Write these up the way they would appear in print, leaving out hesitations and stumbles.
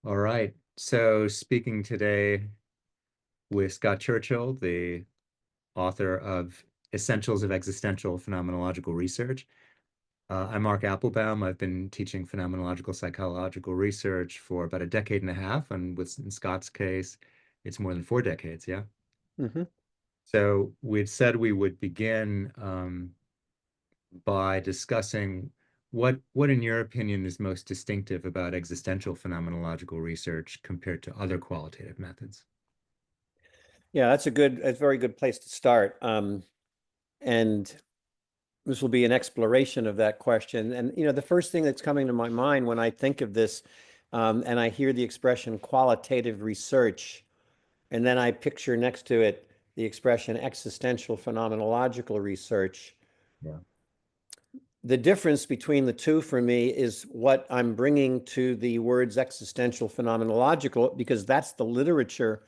All right. So speaking today with Scott Churchill, the author of Essentials of Existential Phenomenological Research. I'm Marc Applebaum. I've been teaching phenomenological psychological research for about a decade and a half, and in Scott's case, it's more than 4 decades, yeah? Hmm. So we'd said we would begin by discussing what, in your opinion, is most distinctive about existential phenomenological research compared to other qualitative methods. Yeah, a very good place to start. And this will be an exploration of that question. And, the first thing that's coming to my mind when I think of this, and I hear the expression qualitative research, and then I picture next to it the expression existential phenomenological research. Yeah. The difference between the two for me is what I'm bringing to the words existential phenomenological, because that's the literature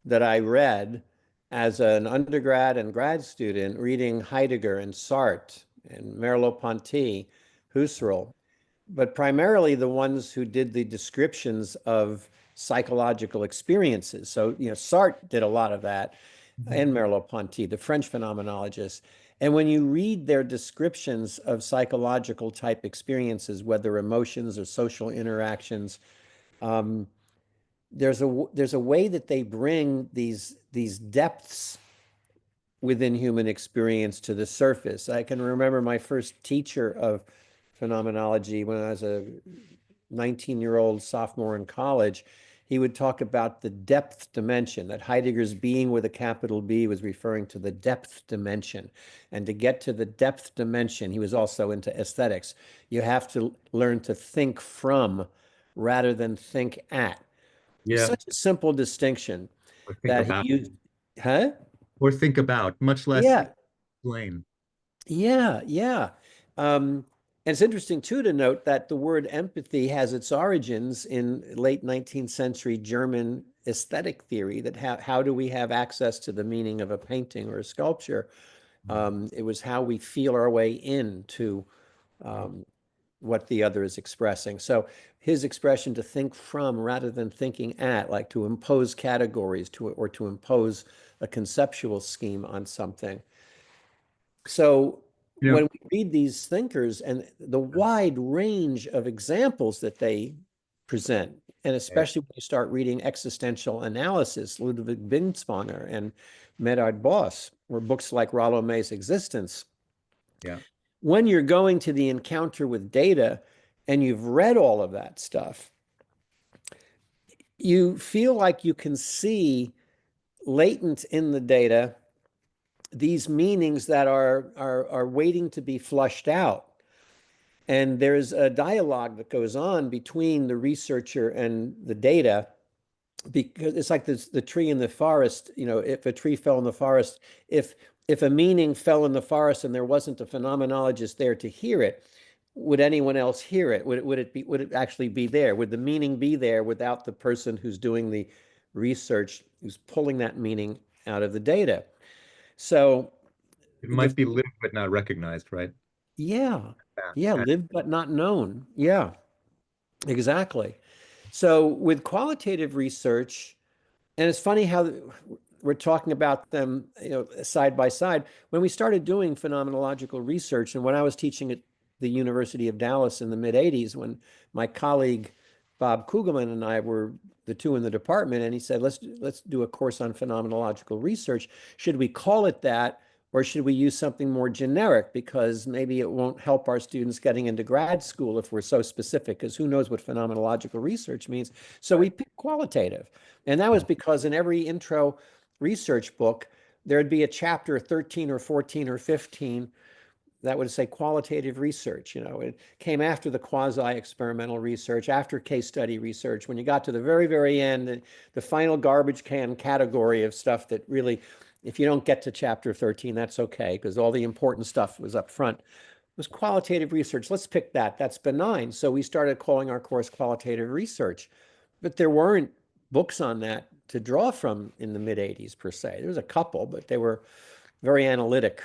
that I read as an undergrad and grad student, reading Heidegger and Sartre and Merleau-Ponty, Husserl, but primarily the ones who did the descriptions of psychological experiences. So, Sartre did a lot of that, Mhm. and Merleau-Ponty, the French phenomenologist. And when you read their descriptions of psychological type experiences, whether emotions or social interactions, um, there's a way that they bring these depths within human experience to the surface. I can remember my first teacher of phenomenology when I was a 19-year-old sophomore in college. He would talk about the depth dimension, that Heidegger's being with a capital B was referring to the depth dimension. And to get to the depth dimension, he was also into aesthetics. You have to learn to think from rather than think at. Yeah. Such a simple distinction Or think that he about, used. Huh? or think about, much less Yeah, explain. yeah. Um, and it's interesting too to note that the word empathy has its origins in late 19th century German aesthetic theory. That how do we have access to the meaning of a painting or a sculpture? It was how we feel our way into um, what the other is expressing. So his expression to think from rather than thinking at, like to impose categories to or to impose a conceptual scheme on something. So You know, when we read these thinkers and the wide range of examples that they present, and yeah, especially when you start reading existential analysis, Ludwig Binswanger and Medard Boss, or books like Rollo May's Existence, yeah, when you're going to the encounter with data and you've read all of that stuff, you feel like you can see latent in the data these meanings that are waiting to be flushed out. And there's a dialogue that goes on between the researcher and the data, because it's like this, the tree in the forest. If a tree fell in the forest, if a meaning fell in the forest and there wasn't a phenomenologist there to hear it, would anyone else hear it? Would it actually be there? Would the meaning be there without the person who's doing the research, who's pulling that meaning out of the data? So it the might be lived but not recognized, right? yeah, Yeah. yeah, lived but not known. Yeah, exactly. So with qualitative research, and it's funny how we're talking about them, side by side. When we started doing phenomenological research, and when I was teaching at the University of Dallas in the mid 80s, when my colleague Bob Kugelman and I were the two in the department, and he said, let's do a course on phenomenological research. Should we call it that? Or should we use something more generic, because maybe it won't help our students getting into grad school if we're so specific, because who knows what phenomenological research means. So Right. we picked qualitative. And that was because in every intro research book, there'd be a chapter 13 or 14 or 15 that would say qualitative research. It came after the quasi-experimental research, after case study research. When you got to the very, very end, the final garbage can category of stuff that really, if you don't get to chapter 13, that's okay, because all the important stuff was up front. It was qualitative research. Let's pick that. That's benign. So we started calling our course qualitative research. But there weren't books on that to draw from in the mid 80s per se. There was a couple, but they were very analytic.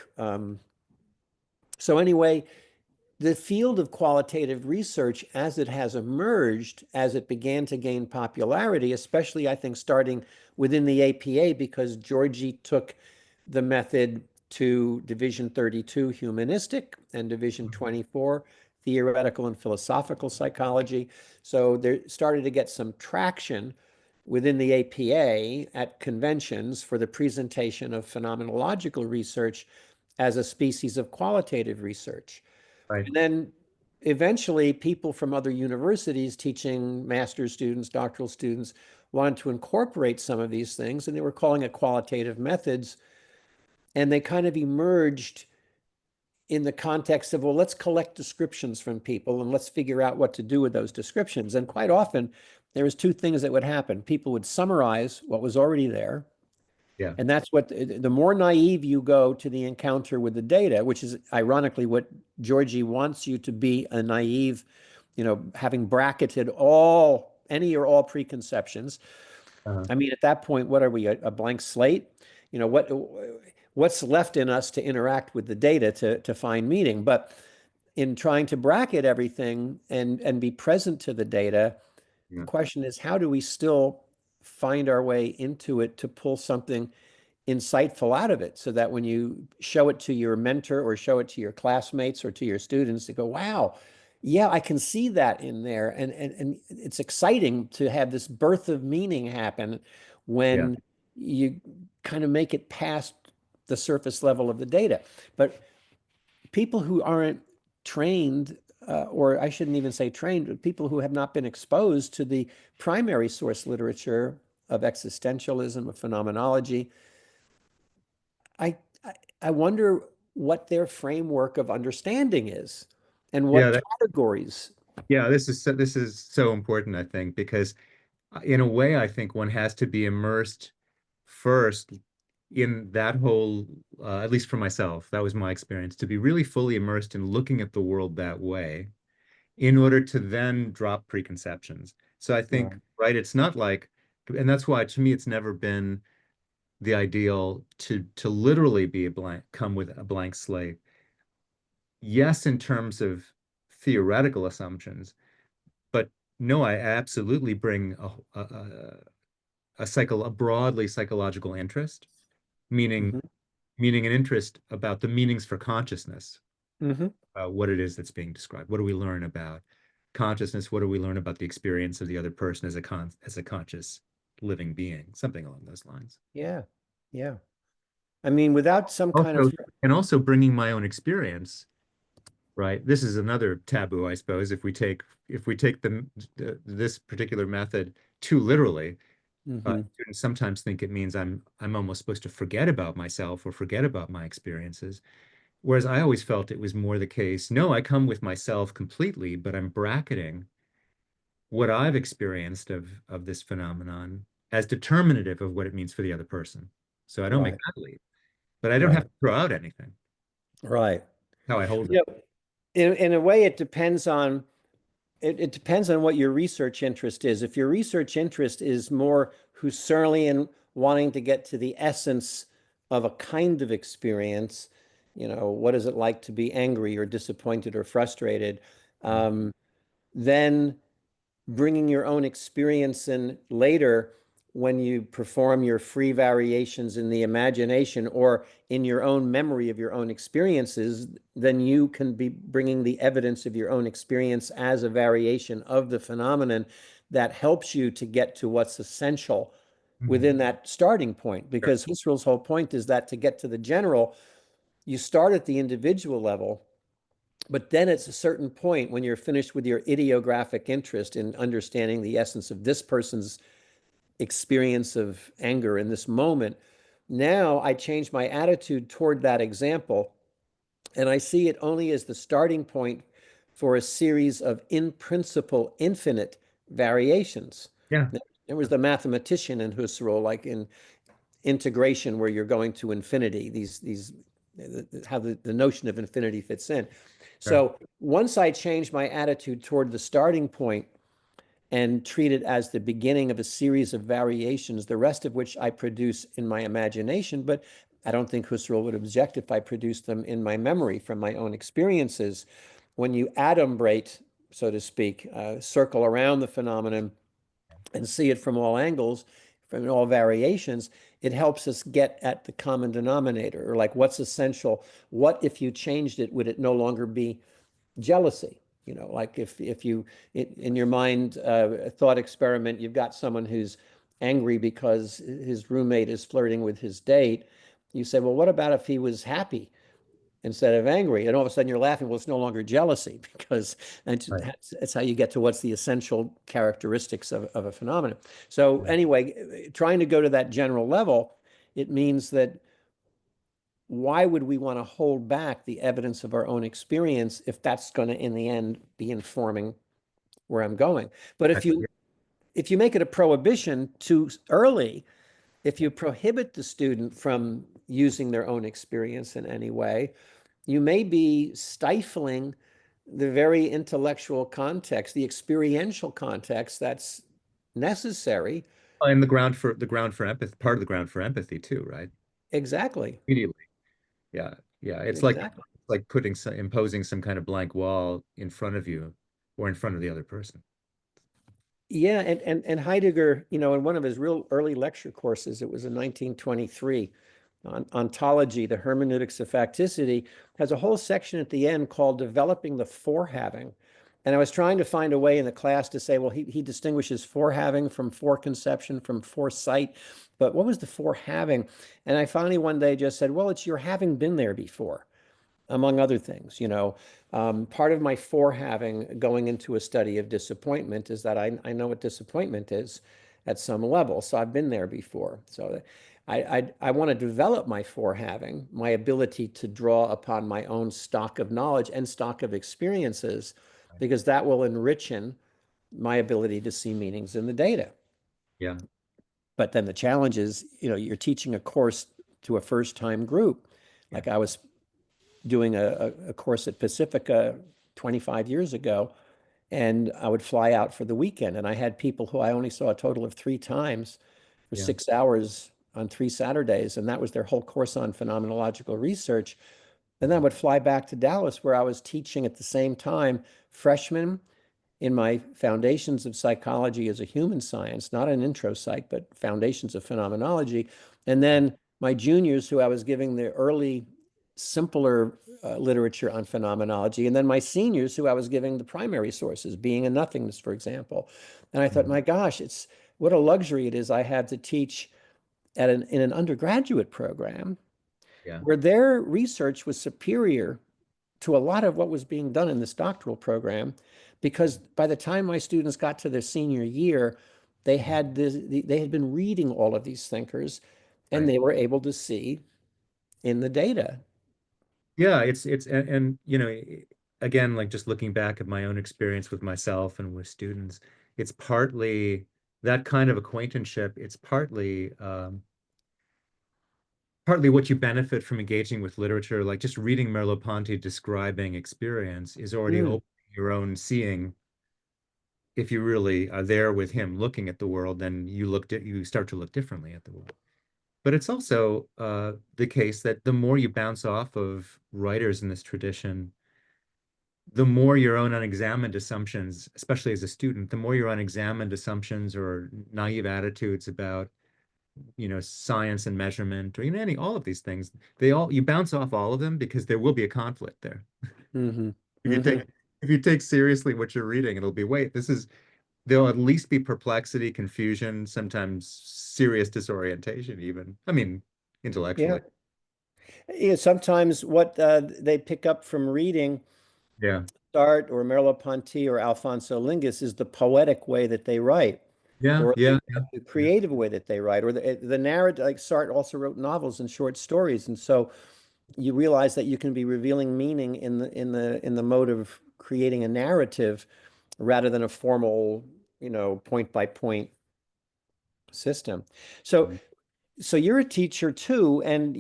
So anyway, the field of qualitative research, as it has emerged, as it began to gain popularity, especially I think starting within the APA, because Georgie took the method to Division 32 humanistic and Division 24 theoretical and philosophical psychology. So there started to get some traction within the APA at conventions for the presentation of phenomenological research as a species of qualitative research. Right. And then eventually people from other universities teaching master's students, doctoral students, wanted to incorporate some of these things, and they were calling it qualitative methods. And they kind of emerged in the context of, well, let's collect descriptions from people and let's figure out what to do with those descriptions. And quite often, there was two things that would happen. People would summarize what was already there. Yeah. And that's what the more naive you go to the encounter with the data, which is ironically what Georgie wants you to be, a naive, having bracketed any or all preconceptions. Uh-huh. I mean, at that point, what are we, a blank slate? What's left in us to interact with the data to find meaning? But in trying to bracket everything and be present to the data, the Yeah. question is, how do we still find our way into it to pull something insightful out of it, so that when you show it to your mentor or show it to your classmates or to your students, they go, wow, yeah, I can see that in there. And it's exciting to have this birth of meaning happen Yeah. when you kind of make it past the surface level of the data. But people who aren't trained, or I shouldn't even say trained, but people who have not been exposed to the primary source literature of existentialism, of phenomenology, I, I I wonder what their framework of understanding is and Yeah. what categories. Yeah. This is so important, I think, because in a way, I think one has to be immersed first in that whole, at least for myself, that was my experience, to be really fully immersed in looking at the world that way in order to then drop preconceptions. So I think, Right. right, it's not like, and that's why to me it's never been the ideal to literally be a blank, come with a blank slate. Yes, in terms of theoretical assumptions, but no, I absolutely bring a broadly psychological interest, meaning Hmm. meaning an interest about the meanings for consciousness, Hmm. what it is that's being described. What do we learn about consciousness? What do we learn about the experience of the other person as a conscious living being? Something along those lines. Yeah. Yeah. I mean, without some kind of, Also, and also bringing my own experience, right? This is another taboo, I suppose. If we take this particular method too literally, hmm. students sometimes think it means I'm almost supposed to forget about myself or forget about my experiences. Whereas I always felt it was more the case, no, I come with myself completely, but I'm bracketing what I've experienced of this phenomenon as determinative of what it means for the other person. So I don't make Right. that leap, but I don't have Right. to throw out anything. Right. How I hold You it. know, in a way, it depends on what your research interest is. If your research interest is more Husserlian, wanting to get to the essence of a kind of experience, what is it like to be angry or disappointed or frustrated, Mm. um, then bringing your own experience in later when you perform your free variations in the imagination or in your own memory of your own experiences, then you can be bringing the evidence of your own experience as a variation of the phenomenon that helps you to get to what's essential Mhm. within that starting point. Sure. Because Husserl's whole point is that to get to the general, you start at the individual level, but then it's a certain point when you're finished with your idiographic interest in understanding the essence of this person's experience of anger in this moment. Now I change my attitude toward that example, and I see it only as the starting point for a series of, in principle, infinite variations. Yeah. There was the mathematician in Husserl, like in integration, where you're going to infinity, these how the notion of infinity fits in. Sure. So once I change my attitude toward the starting point and treat it as the beginning of a series of variations, the rest of which I produce in my imagination, but I don't think Husserl would object if I produced them in my memory from my own experiences. when you adumbrate, so to speak, circle around the phenomenon and see it from all angles, from all variations, it helps us get at the common denominator, or like what's essential. What if you changed it, would it no longer be jealousy? You know, like if you in your mind a thought experiment, you've got someone who's angry because his roommate is flirting with his date. You say, well, what about if he was happy instead of angry? And all of a sudden you're laughing. Well, it's no longer jealousy because Right. that's how you get to what's the essential characteristics of a phenomenon. So Right. anyway, trying to go to that general level, it means that why would we want to hold back the evidence of our own experience if that's going to, in the end, be informing where I'm going? But Exactly. Yeah. if you make it a prohibition too early, if you prohibit the student from using their own experience in any way, you may be stifling the very intellectual context, the experiential context that's necessary. And the ground for empathy, part of the ground for empathy too, right? Exactly. Immediately. Yeah. Yeah. It's Exactly. like imposing some kind of blank wall in front of you or in front of the other person. Yeah, and Heidegger, you know, in one of his real early lecture courses, it was in 1923, on ontology, the hermeneutics of facticity, has a whole section at the end called developing the forehaving. And I was trying to find a way in the class to say, well, he distinguishes forehaving from foreconception, from foresight, but what was the forehaving? And I finally one day just said, well, it's your having been there before, among other things. You know, part of my forehaving going into a study of disappointment is that I know what disappointment is at some level. So I've been there before. So I want to develop my forehaving, my ability to draw upon my own stock of knowledge and stock of experiences, because that will enrich my ability to see meanings in the data. Yeah. But then the challenge is, you know, you're teaching a course to a first-time group. Yeah. Like I was doing a course at Pacifica 25 years ago, and I would fly out for the weekend. And I had people who I only saw a total of 3 times for Yeah. 6 hours on 3 Saturdays, and that was their whole course on phenomenological research. And then I would fly back to Dallas, where I was teaching at the same time freshmen in my Foundations of Psychology as a Human Science, not an intro psych, but Foundations of Phenomenology. And then my juniors, who I was giving the early, simpler literature on phenomenology. And then my seniors, who I was giving the primary sources, Being and Nothingness, for example. And I thought, Mhm. my gosh, it's what a luxury it is I have to teach in an undergraduate program Yeah. where their research was superior to a lot of what was being done in this doctoral program, because by the time my students got to their senior year, they had been reading all of these thinkers, and Right. they were able to see in the data. Yeah, and again, like just looking back at my own experience with myself and with students, it's partly that kind of acquaintanceship. It's partly what you benefit from engaging with literature, like just reading Merleau-Ponty describing experience is already Mm, opening your own seeing. If you really are there with him looking at the world, then you start to look differently at the world. But it's also the case that the more you bounce off of writers in this tradition, the more your own unexamined assumptions, especially as a student, the more your unexamined assumptions or naive attitudes about, science and measurement or, all of these things, you bounce off all of them because there will be a conflict there. hmm If you hmm take, if you take seriously what you're reading, it'll be, wait, there'll at least be perplexity, confusion, sometimes serious disorientation, even. I mean, Yeah. intellectually. Yeah, sometimes what they pick up from reading Yeah. Sartre or Merleau-Ponty or Alfonso Lingus is the poetic way that they write, Yeah. or Yeah. Yeah. the Yeah. creative way that they write, or the narrative. Like Sartre also wrote novels and short stories, and so you realize that you can be revealing meaning in the mode of creating a narrative rather than a formal, point by point system. So Mhm. so you're a teacher too, and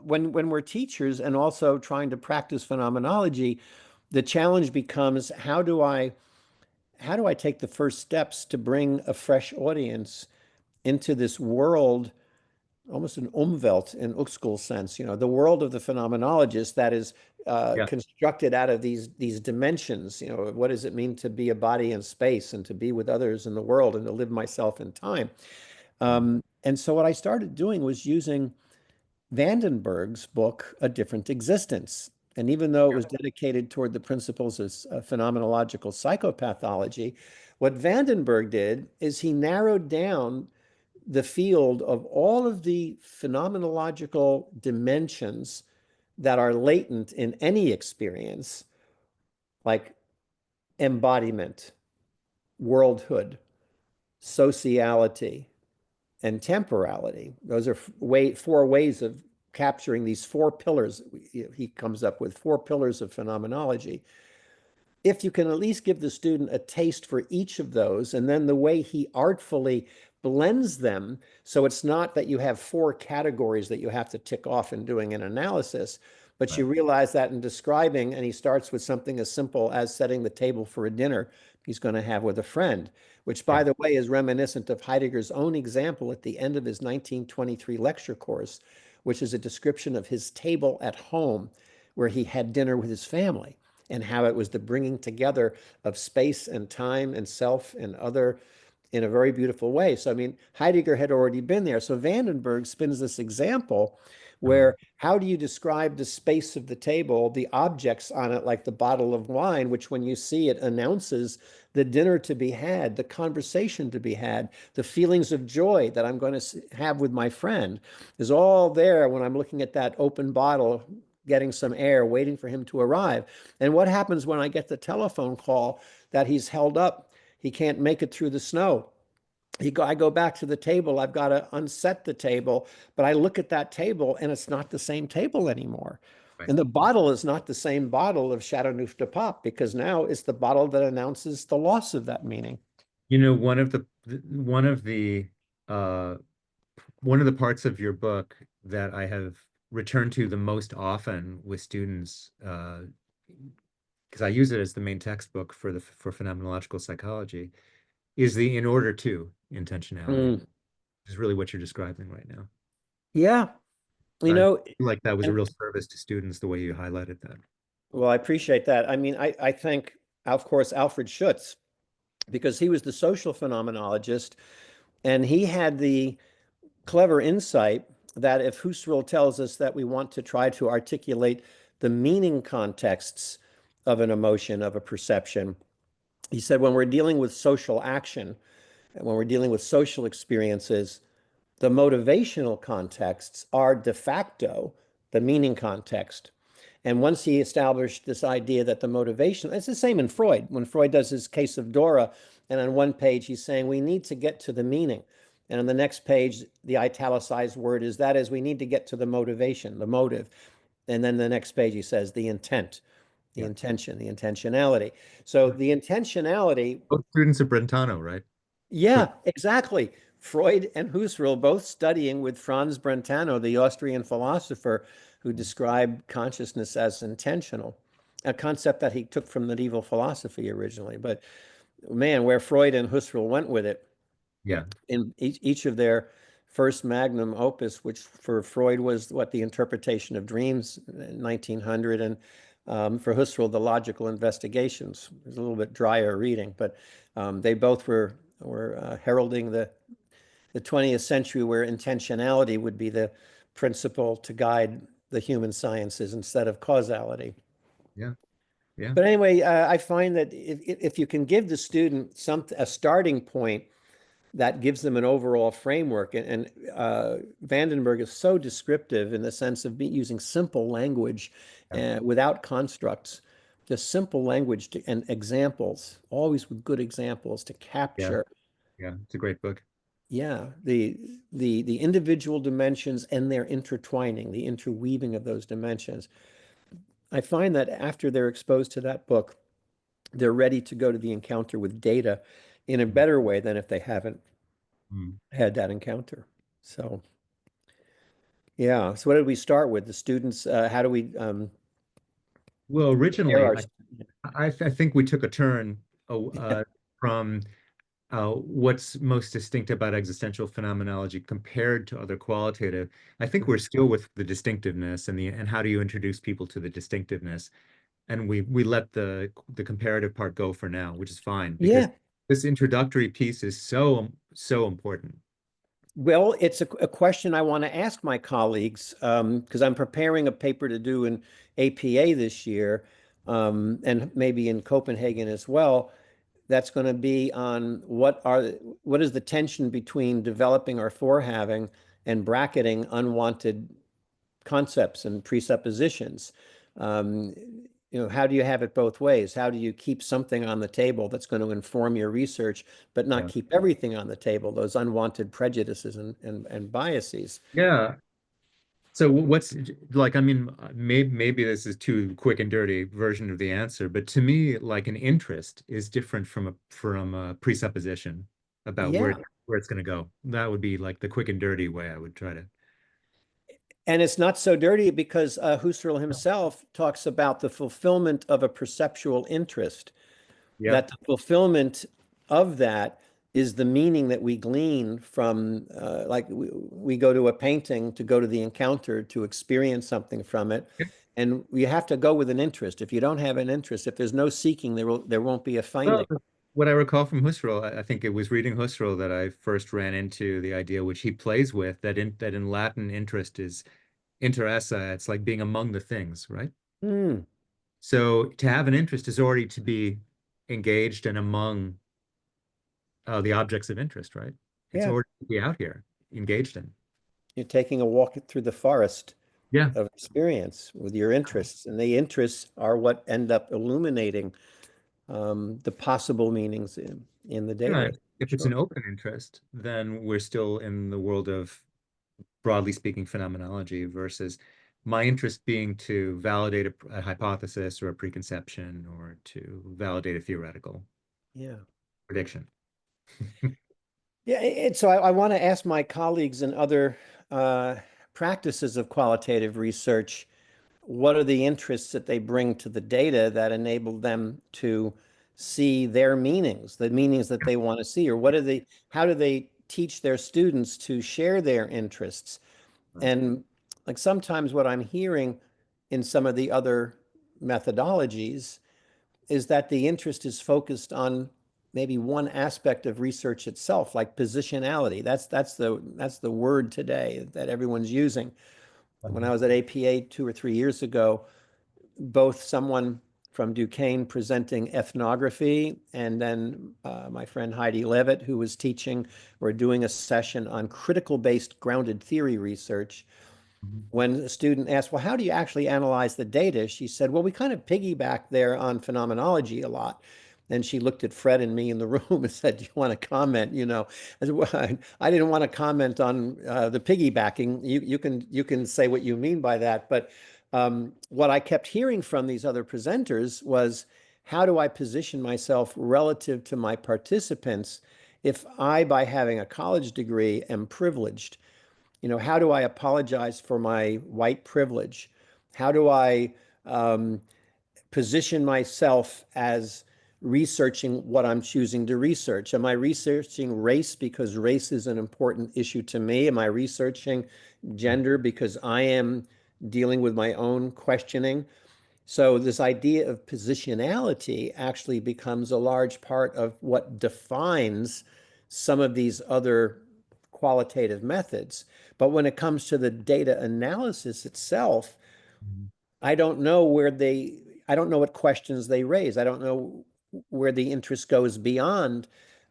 when we're teachers and also trying to practice phenomenology, the challenge becomes how do I take the first steps to bring a fresh audience into this world almost an Umwelt in Uexküll's sense, the world of the phenomenologist that is Yeah. constructed out of these dimensions. What does it mean to be a body in space and to be with others in the world and to live myself in time? Mm. And so what I started doing was using Vandenberg's book, A Different Existence. And even though it was dedicated toward the principles of phenomenological psychopathology, what Vandenberg did is he narrowed down the field of all of the phenomenological dimensions that are latent in any experience, like embodiment, worldhood, sociality, and temporality. Those are four ways of capturing these four pillars. He comes up with four pillars of phenomenology. If you can at least give the student a taste for each of those, and then the way he artfully blends them, so it's not that you have four categories that you have to tick off in doing an analysis, but you Right. realize that in describing, and he starts with something as simple as setting the table for a dinner he's going to have with a friend, which, by Yeah. the way, is reminiscent of Heidegger's own example at the end of his 1923 lecture course, which is a description of his table at home where he had dinner with his family and how it was the bringing together of space and time and self and other in a very beautiful way. So, I mean, Heidegger had already been there. So Vandenberg spins this example Uh-huh. where how do you describe the space of the table, the objects on it, like the bottle of wine, which when you see it announces the dinner to be had, the conversation to be had, the feelings of joy that I'm going to have with my friend is all there when I'm looking at that open bottle, getting some air, waiting for him to arrive. And what happens when I get the telephone call that he's held up? He can't make it through the snow. I go back to the table. I've got to unset the table, but I look at that table and it's not the same table anymore. Right. And the bottle is not the same bottle of Chateauneuf de Pape because now it's the bottle that announces the loss of that meaning. One of the uh one of the parts of your book that I have returned to the most often with students, because I use it as the main textbook for phenomenological psychology, is the in order to intentionality, Mm, which is really what you're describing right now. yeah, you I know, feel like that was a and real service to students the way you highlighted that. well, I appreciate that. I mean, I think, of course, Alfred Schutz, because he was the social phenomenologist, and he had the clever insight that if Husserl tells us that we want to try to articulate the meaning contexts of an emotion, of a perception, he said when we're dealing with social action, and when we're dealing with social experiences, the motivational contexts are de facto the meaning context. And once he established this idea that the motivation, it's the same in Freud. When Freud does his case of Dora, and on one page he's saying we need to get to the meaning. And on the next page, the italicized word is that is, we need to get to the motivation, the motive. And then the next page he says the intent, the Yeah. intention, the intentionality. So the intentionality, Both students of Brentano, right? Sure. yeah, exactly. Freud and Husserl both studying with Franz Brentano, the Austrian philosopher who described consciousness as intentional, a concept that he took from medieval philosophy originally. But man, where Freud and Husserl went with it Yeah. in each of their first magnum opus, which for Freud was what the interpretation of dreams in 1900, and for Husserl, the logical investigations. It was a little bit drier reading, but they both were heralding the 20th century where intentionality would be the principle to guide the human sciences instead of causality. Yeah. Yeah. But anyway, I find that if you can give the student a starting point that gives them an overall framework, and Vandenberg is so descriptive in the sense of using simple language Yeah. without constructs, just simple language and examples, always with good examples to Yeah. capture, Yeah. It's a great book. yeah, the individual dimensions and their intertwining, the interweaving of those dimensions. I find that after they're exposed to that book, they're ready to go to the encounter with data in a better way than if they haven't Mm. had that encounter. So, yeah. So what did we start with? The students, how do we Well, prepare originally, our, I think we took a turn from what's most distinct about existential phenomenology compared to other qualitative. I think we're Mhm. still with the distinctiveness and how do you introduce people to the distinctiveness, and we let the comparative part go for now, which is fine because Yeah. this introductory piece is so important. Well, it's a question I want to ask my colleagues because I'm preparing a paper to do in APA this year and maybe in Copenhagen as well. That's going to be on what is the tension between developing or forehaving and bracketing unwanted concepts and presuppositions. Um, how do you have it both ways? How do you keep something on the table that's going to inform your research, but not Yeah. keep everything on the table, those unwanted prejudices and biases? Yeah. So what's like, I mean, maybe this is too quick and dirty version of the answer, but to me, like an interest is different from a presupposition about Yeah. where it's going to go. That would be like the quick and dirty way I would try to. And it's not so dirty because Husserl himself talks about the fulfillment of a perceptual interest, Yeah. that the fulfillment of that is the meaning that we glean from, like we go to a painting to go to the encounter to experience something from it. And you have to go with an interest. If you don't have an interest, if there's no seeking, there won't be a Well, finding. what I recall from Husserl, I think it was reading Husserl that I first ran into the idea which he plays with that in Latin interest is interessa. It's like being among the things, right? Hmm. So to have an interest is already to be engaged and among the objects of interest, right? It's Yeah. already to be out here, engaged in. You're taking a walk through the forest Yeah. of experience with your interests, and the interests are what end up illuminating the possible meanings in the Yeah. data. If it's Sure. an open interest, then we're still in the world of, broadly speaking, phenomenology versus my interest being to validate a hypothesis or a preconception or to validate a theoretical Yeah. prediction. Yeah. So I want to ask my colleagues in other uh, practices of qualitative research, what are the interests that they bring to the data that enable them to see their meanings, the meanings that they want to see, or how do they teach their students to share their interests? Right. And like sometimes what I'm hearing in some of the other methodologies is that the interest is focused on maybe one aspect of research itself, like positionality. That's the word today that everyone's using. When I was at APA 2 or 3 years ago, both someone from Duquesne presenting ethnography, and then my friend Heidi Levitt, who was teaching or doing a session on critical-based grounded theory research. Mhm. When a student asked, well, how do you actually analyze the data? She said, well, we kind of piggyback there on phenomenology a lot. And she looked at Fred and me in the room and said, do you want to comment? I said, well, I didn't want to comment on the piggybacking. You can say what you mean by that. But what I kept hearing from these other presenters was, how do I position myself relative to my participants if I, by having a college degree, am privileged? How do I apologize for my white privilege? How do I um, position myself as researching what I'm choosing to research? Am I researching race because race is an important issue to me? Am I researching gender because I am dealing with my own questioning? So this idea of positionality actually becomes a large part of what defines some of these other qualitative methods. But when it comes to the data analysis itself, Mhm. I don't know what questions they raise. I don't know where the interest goes beyond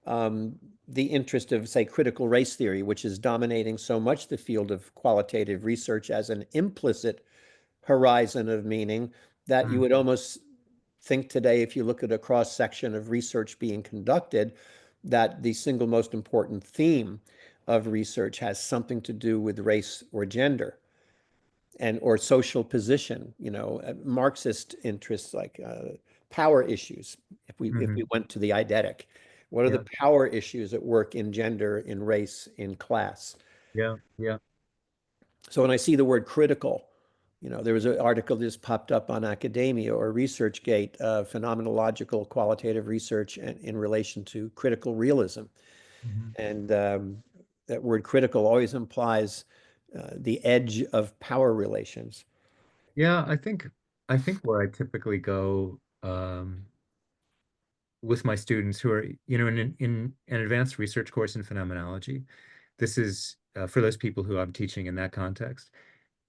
the interest of, say, critical race theory, which is dominating so much the field of qualitative research as an implicit horizon of meaning that you Mhm. would almost think today, if you look at a cross section of research being conducted, that the single most important theme of research has something to do with race or gender and or social position, Marxist interests like power issues. If we Mhm. went to the eidetic, what are the Yeah. power issues at work in gender, in race, in class? Yeah. Yeah. So when I see the word critical, There was an article that just popped up on Academia or ResearchGate, phenomenological qualitative research in relation to critical realism. Mhm. And that word critical always implies the edge of power relations. Yeah, I think where I typically go with my students who are, in an advanced research course in phenomenology, this is for those people who I'm teaching in that context.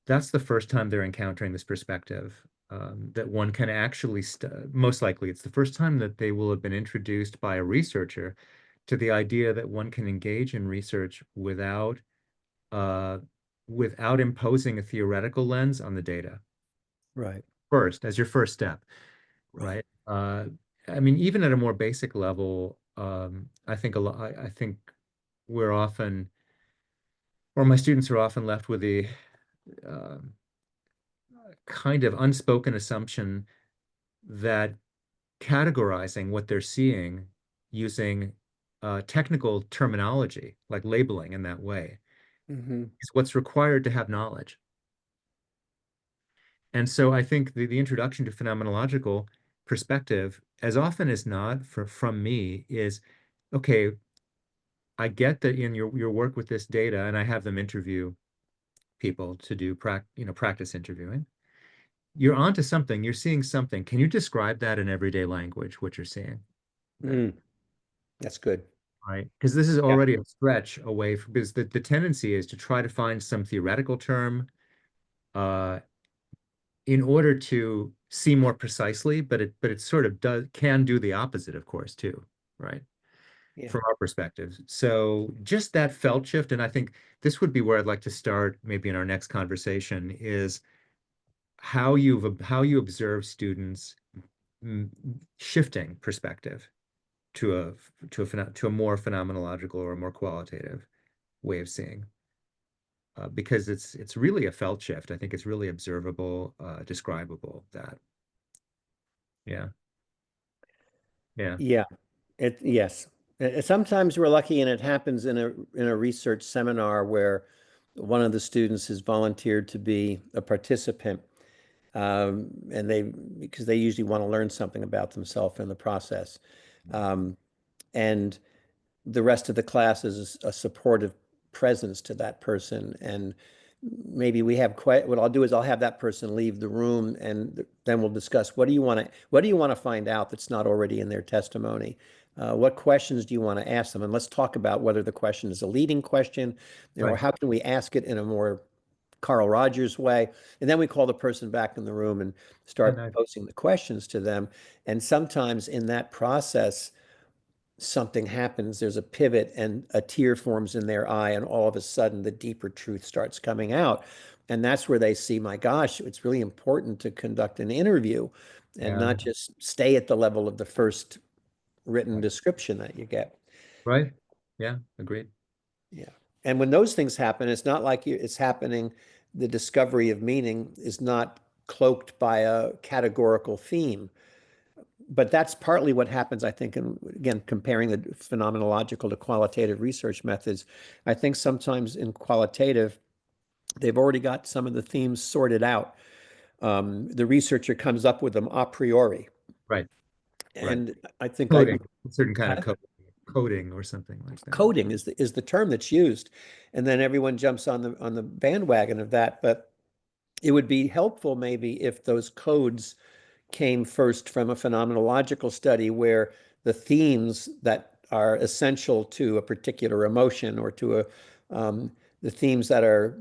That's the first time they're encountering this perspective that one can actually, most likely, it's the first time that they will have been introduced by a researcher to the idea that one can engage in research uh, without imposing a theoretical lens on the data Right, first, as your first step, right. right? I mean, even at a more basic level, I think I think we're often, or my students are often left with the um kind of unspoken assumption that categorizing what they're seeing using technical terminology, like labeling in that way, Hmm. is what's required to have knowledge. And so I think the introduction to phenomenological perspective, as often as not, from me, is okay. I get that in your work with this data, and I have them interview people to do practice interviewing. You're onto something. You're seeing something. Can you describe that in everyday language, what you're seeing? Right. Mm, that's good. Right. Because this is Yeah. already a stretch away from, because the tendency is to try to find some theoretical term uh, in order to see more precisely, but it sort of can do the opposite, of course, too, right? Yeah. From our perspective. So just that felt shift, and I think this would be where I'd like to start maybe in our next conversation, is how you observe students mm, shifting perspective to to a more phenomenological or a more qualitative way of seeing. Because it's really a felt shift. I think it's really observable, describable. That yeah, yeah, Yeah. Yes. Sometimes we're lucky and it happens in a research seminar where one of the students has volunteered to be a participant. And because they usually want to learn something about themselves in the process. Um, and the rest of the class is a supportive presence to that person. And maybe we have quite, what I'll do is I'll have that person leave the room and then we'll discuss what do you want to find out that's not already in their testimony? What questions do you want to ask them? And let's talk about whether the question is a leading question, or right. how can we ask it in a more Carl Rogers way. And then we call the person back in the room and And start posing the questions to them. And sometimes in that process, something happens, there's a pivot and a tear forms in their eye, and all of a sudden the deeper truth starts coming out. And that's where they see, my gosh, it's really important to conduct an interview and yeah, not just stay at the level of the first written description that you get. right. Yeah, agreed. Yeah. And when those things happen, it's not like it's happening, the discovery of meaning is not cloaked by a categorical theme. But that's partly what happens, I think, and again, comparing the phenomenological to qualitative research methods. I think sometimes in qualitative, they've already got some of the themes sorted out. The researcher comes up with them a priori. Right, right. And I think Coding, a certain kind of uh, coding or something like that. coding is the term that's used. And then everyone jumps on the bandwagon of that. But it would be helpful maybe if those codes came first from a phenomenological study where the themes that are essential to a particular emotion or to um, the themes that are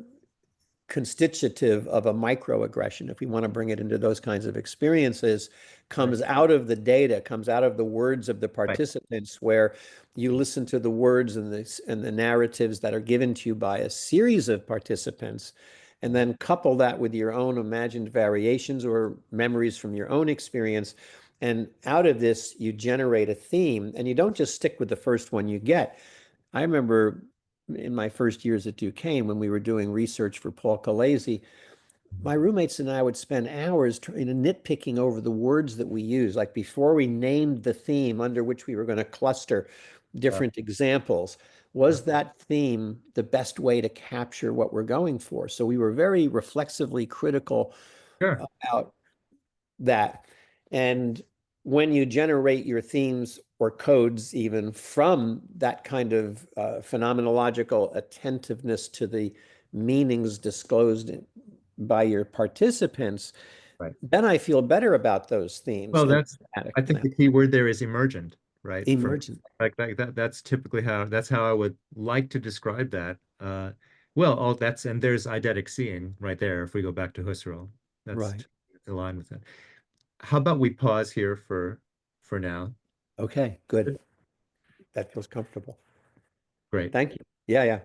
constitutive of a microaggression, if we want to bring it into those kinds of experiences, Right, comes out of the data, comes out of the words of the right. participants, where you listen to the words and the narratives that are given to you by a series of participants, and then couple that with your own imagined variations or memories from your own experience. And out of this, you generate a theme, and you don't just stick with the first one you get. I remember in my first years at Duquesne, when we were doing research for Paul Calesi, my roommates and I would spend hours trying to nitpicking over the words that we use. Like before we named the theme under which we were going to cluster Uh, different examples, Yeah. Was that theme the best way to capture what we're going for? So we were very reflexively critical Sure. about that. And when you generate your themes or codes even from that kind of phenomenological attentiveness to the meanings disclosed by your participants, Right. then I feel better about those themes Well, than that's, static I think now. the key word there is emergent, right? For me, Emergent. like that, that's typically that's how I would like to describe that. Well, all that's, and there's eidetic seeing right there. If we go back to Husserl, that's Right. aligned with that. How about we pause here for now? Okay, good. That feels comfortable. Great. Thank you. Yeah, yeah.